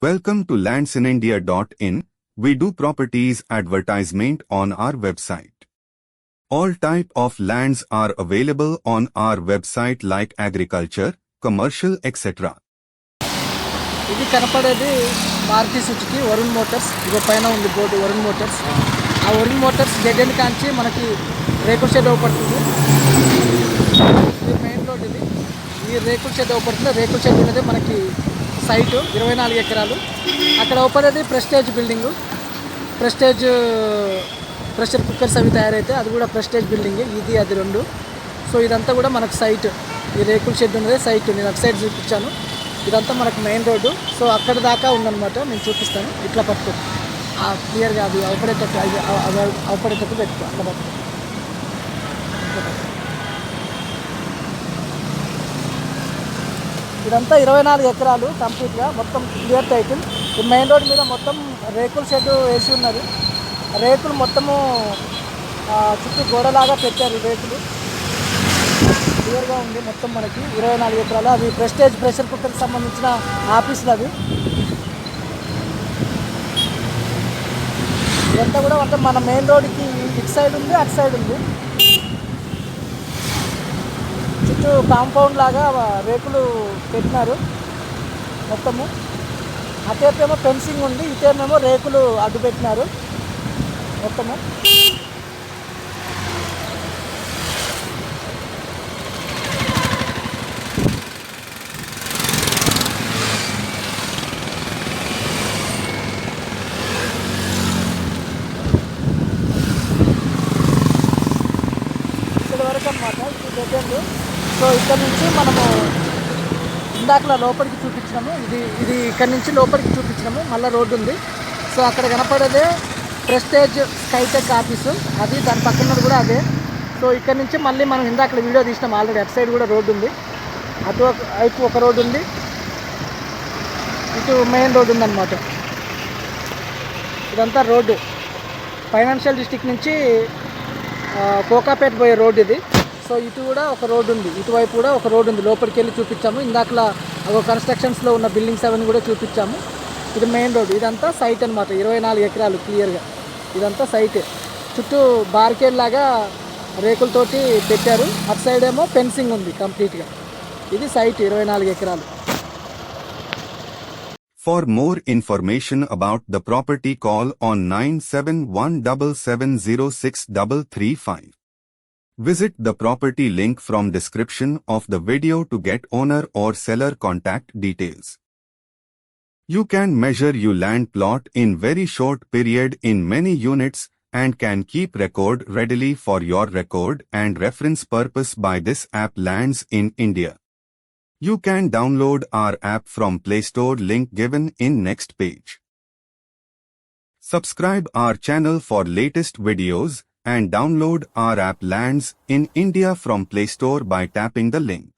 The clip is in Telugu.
Welcome to landsinindia.in. We do properties advertisement on our website. All type of lands are available on our website like agriculture, commercial, etc. ఇది కనపడేది మారుతి సుజుకి వరుణ్ మోటార్స్. ఇది పైన ఉంది బోర్డు వరుణ్ మోటార్స్. ఆ వరుణ్ మోటార్స్ డెడ్ ఎండ్ కాంచి మనకి రేకుల షెడ్ అవపడుతుంది. ఇది మెయిన్ రోడ్. ఇది ఈ రేకుల షెడ్ అవపడుతుంది. రేకుల షెడ్ అనేది మనకి సైట్ 24 ఎకరాలు. అక్కడ అవపడేది ప్రెస్టేజ్ బిల్డింగు. ప్రెషర్ కుక్కర్స్ అవి తయారైతే అది కూడా ప్రెస్టేజ్ బిల్డింగ్. ఇది అది రెండు. సో ఇదంతా కూడా మనకు సైట్. ఈ రేకుల షెడ్ ఉన్నదే సైట్. నేను అటు సైడ్ చూపించాను. ఇదంతా మనకు మెయిన్ రోడ్డు. సో అక్కడ దాకా ఉందన్నమాట. నేను చూపిస్తాను. ఇట్లా పట్టుకో క్లియర్గా అది అవపడేటట్టు పెట్టుకో. అట్లా పట్టుకో. ఇదంతా 24 ఎకరాలు కంప్లీట్గా మొత్తం క్లియర్ టైటిల్. ఈ మెయిన్ రోడ్ మీద మొత్తం రేకుల షెడ్ వేసి ఉన్నది. రేకులు మొత్తము చుట్టూ గోడలాగా పెట్టారు. రేకులు క్లియర్గా ఉంది. మొత్తం మనకి 24 ఎకరాలు. అవి ప్రెస్టేజ్ ప్రెషర్ కుక్కర్కి సంబంధించిన ఆఫీసులు అవి. ఇదంతా కూడా మొత్తం మన మెయిన్ రోడ్కి ఇటు సైడ్ ఉంది, అటు సైడ్ ఉంది. చుట్టూ కాంపౌండ్ లాగా రేకులు పెట్టినారు మొత్తము. అటేపేమో ఫెన్సింగ్ ఉంది, ఇటేమేమో రేకులు అడ్డు పెట్టినారు మొత్తము. ఇక్కడ వరకు అన్నమాట ఇది పెట్టండి. సో ఇక్కడ నుంచి మనము ఇందాకలా లోపలికి చూపించినాము. ఇది ఇక్కడ నుంచి లోపలికి చూపించినాము. మళ్ళీ రోడ్డు ఉంది. సో అక్కడ కనపడేదే ప్రెస్టేజ్ స్కైటెక్ ఆఫీసు. అది దాని పక్కన కూడా అదే. సో ఇక్కడ నుంచి మళ్ళీ మనం ఇందాక వీడియో తీసినాం ఆల్రెడీ. అటు సైడ్ కూడా రోడ్డు ఉంది. అటు ఒక రోడ్డు ఉంది, ఇటు మెయిన్ రోడ్డు ఉందన్నమాట. ఇదంతా రోడ్డు. ఫైనాన్షియల్ డిస్ట్రిక్ట్ నుంచి కోకాపేట పోయే రోడ్డు ఇది. సో ఇటు కూడా ఒక రోడ్డు ఉంది, ఇటువైపు కూడా ఒక రోడ్డు ఉంది. లోపలికి వెళ్ళి చూపించాము. ఇందాకలా ఒక కన్స్ట్రక్షన్స్లో ఉన్న బిల్డింగ్స్ అవన్నీ కూడా చూపించాము. ఇది మెయిన్ రోడ్డు. ఇదంతా సైట్ అనమాట. 24 ఎకరాలు క్లియర్గా. ఇదంతా సైటే. చుట్టూ బార్కేడ్ లాగా రేకులతోటి పెట్టారు. అటు సైడ్ ఏమో ఫెన్సింగ్ ఉంది కంప్లీట్గా. ఇది సైట్ 24 ఎకరాలు. For more information about the property, call on 9717706335. Visit the property link from description of the video to get owner or seller contact details. You can measure your land plot in very short period in many units and can keep record readily for your record and reference purpose by this app Lands in India. You can download our app from Play Store, link given in next page. Subscribe our channel for latest videos and download our app Lands in India from Play Store by tapping the link.